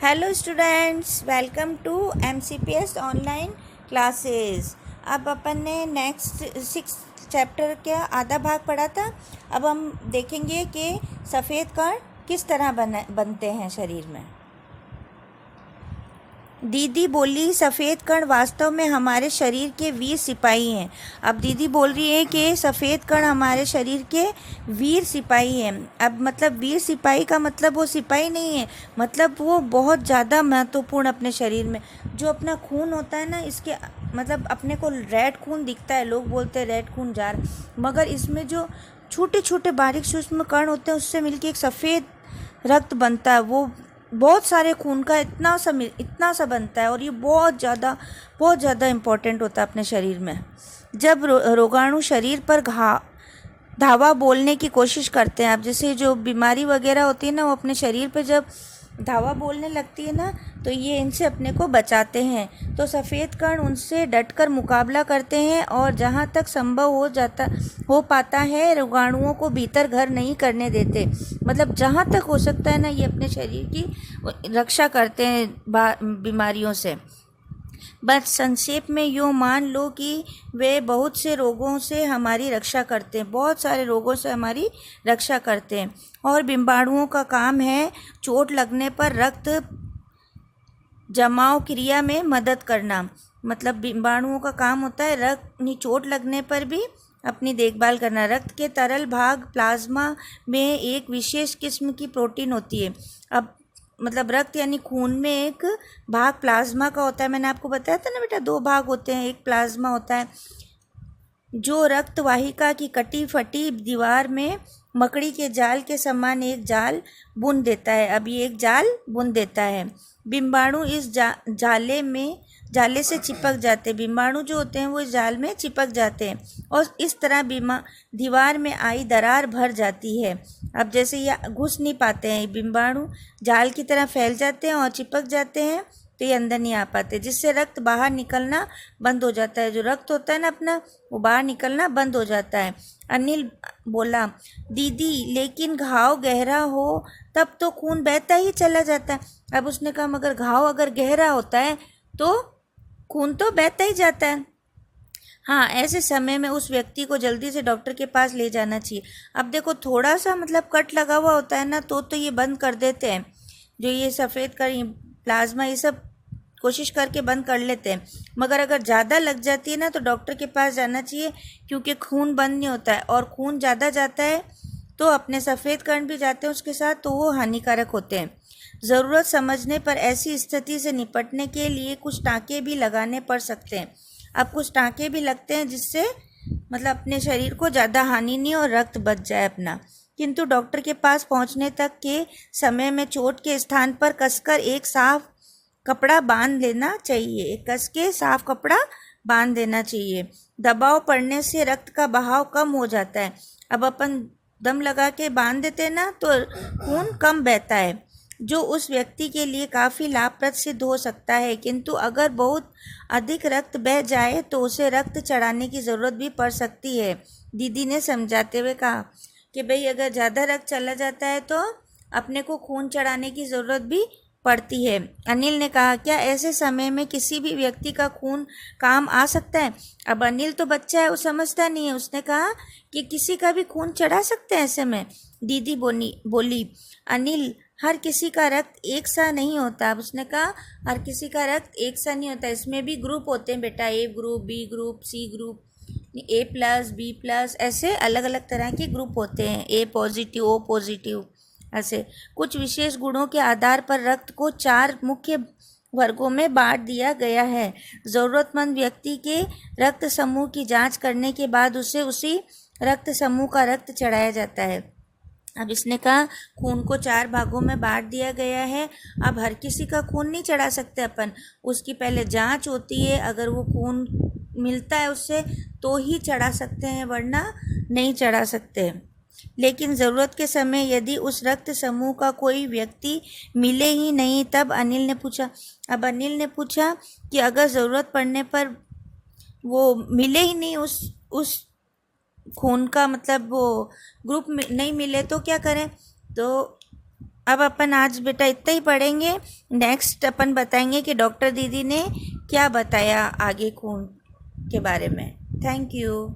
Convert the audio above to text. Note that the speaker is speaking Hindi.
Hello students, welcome to MCPS online classes. अब अपन ने नेक्स्ट 6 चैप्टर का आधा भाग पढ़ा था। अब हम देखेंगे कि सफ़ेद कण किस तरह बनते हैं शरीर में। दीदी बोली, सफ़ेद कण वास्तव में हमारे शरीर के वीर सिपाही हैं। अब दीदी बोल रही है कि सफ़ेद कण हमारे शरीर के वीर सिपाही हैं। अब मतलब वीर सिपाही का मतलब वो सिपाही नहीं है, मतलब वो बहुत ज़्यादा महत्वपूर्ण अपने शरीर में जो अपना खून होता है ना, इसके मतलब अपने को रेड खून दिखता है, लोग बोलते हैं रेड खून जार, मगर इसमें जो छोटे छोटे बारीक सूक्ष्म कण होते हैं उससे मिलके एक सफ़ेद रक्त बनता है। वो बहुत सारे खून का इतना सा बनता है और ये बहुत ज़्यादा इम्पोर्टेंट होता है अपने शरीर में। जब रोगाणु शरीर पर धावा बोलने की कोशिश करते हैं, अब जैसे जो बीमारी वगैरह होती है ना, वो अपने शरीर पे जब धावा बोलने लगती है ना, तो ये इनसे अपने को बचाते हैं। तो सफ़ेद कण उनसे डटकर मुकाबला करते हैं और जहाँ तक संभव हो पाता है रोगाणुओं को भीतर घर नहीं करने देते। मतलब जहाँ तक हो सकता है ना, ये अपने शरीर की रक्षा करते हैं बीमारियों से। बस संक्षेप में यूँ मान लो कि वे बहुत से रोगों से हमारी रक्षा करते हैं, बहुत सारे रोगों से हमारी रक्षा करते हैं। और बीमाणुओं का काम है चोट लगने पर रक्त जमाव क्रिया में मदद करना। मतलब बीमाणुओं का काम होता है रक्त चोट लगने पर भी अपनी देखभाल करना। रक्त के तरल भाग प्लाज्मा में एक विशेष किस्म की प्रोटीन होती है। अब मतलब रक्त यानी खून में एक भाग प्लाज्मा का होता है। मैंने आपको बताया था ना बेटा, 2 भाग होते हैं, एक प्लाज्मा होता है जो रक्त वाहिका की कटी फटी दीवार में मकड़ी के जाल के समान एक जाल बुन देता है। अब ये एक जाल बुन देता है। बीमाणु इस जाले से चिपक जाते हैं। बीमाणु जो होते हैं वो इस जाल में चिपक जाते हैं और इस तरह दीवार में आई दरार भर जाती है। अब जैसे ये घुस नहीं पाते हैं, बीमाणु जाल की तरह फैल जाते हैं और चिपक जाते हैं, तो ये अंदर नहीं आ पाते, जिससे रक्त बाहर निकलना बंद हो जाता है। जो रक्त होता है ना अपना, वो बाहर निकलना बंद हो जाता है। अनिल बोला, दीदी लेकिन घाव गहरा हो तब तो खून बहता ही चला जाता है। अब उसने कहा मगर घाव अगर गहरा होता है तो खून तो बहता ही जाता है। हाँ, ऐसे समय में उस व्यक्ति को जल्दी से डॉक्टर के पास ले जाना चाहिए। अब देखो, थोड़ा सा मतलब कट लगा हुआ होता है ना, तो ये बंद कर देते हैं, जो ये सफ़ेद का प्लाज्मा ये सब कोशिश करके बंद कर लेते हैं। मगर अगर ज़्यादा लग जाती है ना, तो डॉक्टर के पास जाना चाहिए, क्योंकि खून बंद नहीं होता है और खून ज़्यादा जाता है तो अपने सफ़ेद कण भी जाते हैं उसके साथ, तो वो हानिकारक होते हैं। ज़रूरत समझने पर ऐसी स्थिति से निपटने के लिए कुछ टाँके भी लगाने पड़ सकते हैं। अब कुछ टाँके भी लगते हैं जिससे मतलब अपने शरीर को ज़्यादा हानि नहीं और रक्त बच जाए अपना। किंतु डॉक्टर के पास पहुंचने तक के समय में चोट के स्थान पर कसकर एक साफ कपड़ा बांध लेना चाहिए। कस के साफ कपड़ा बांध देना चाहिए। दबाव पड़ने से रक्त का बहाव कम हो जाता है। अब अपन दम लगा के बांध देते हैं ना, तो खून कम बहता है, जो उस व्यक्ति के लिए काफ़ी लाभप्रद सिद्ध हो सकता है। किंतु अगर बहुत अधिक रक्त बह जाए तो उसे रक्त चढ़ाने की ज़रूरत भी पड़ सकती है। दीदी ने समझाते हुए कहा कि भाई अगर ज़्यादा रक्त चला जाता है तो अपने को खून चढ़ाने की ज़रूरत भी पड़ती है। अनिल ने कहा, क्या ऐसे समय में किसी भी व्यक्ति का खून काम आ सकता है? अब अनिल तो बच्चा है, वो समझता नहीं है। उसने कहा कि किसी का भी खून चढ़ा सकते हैं ऐसे में। दीदी बोली, अनिल हर किसी का रक्त एक सा नहीं होता। अब उसने कहा हर किसी का रक्त एक सा नहीं होता, इसमें भी ग्रुप होते हैं बेटा, A group, B group, C group, A+, B+, ऐसे अलग अलग तरह के ग्रुप होते हैं। A पॉजिटिव, O पॉजिटिव, ऐसे कुछ विशेष गुणों के आधार पर रक्त को 4 मुख्य वर्गों में बांट दिया गया है। ज़रूरतमंद व्यक्ति के रक्त समूह की जांच करने के बाद उसे उसी रक्त समूह का रक्त चढ़ाया जाता है। अब इसने कहा खून को 4 भागों में बांट दिया गया है। अब हर किसी का खून नहीं चढ़ा सकते अपन, उसकी पहले जांच होती है। अगर वो खून मिलता है उससे तो ही चढ़ा सकते हैं, वरना नहीं चढ़ा सकते। लेकिन ज़रूरत के समय यदि उस रक्त समूह का कोई व्यक्ति मिले ही नहीं, तब अनिल ने पूछा कि अगर ज़रूरत पड़ने पर वो मिले ही नहीं, उस खून का मतलब वो ग्रुप में नहीं मिले तो क्या करें? तो अब अपन आज बेटा इतना ही पढ़ेंगे। नेक्स्ट अपन बताएंगे कि डॉक्टर दीदी ने क्या बताया आगे खून के बारे में। Thank you.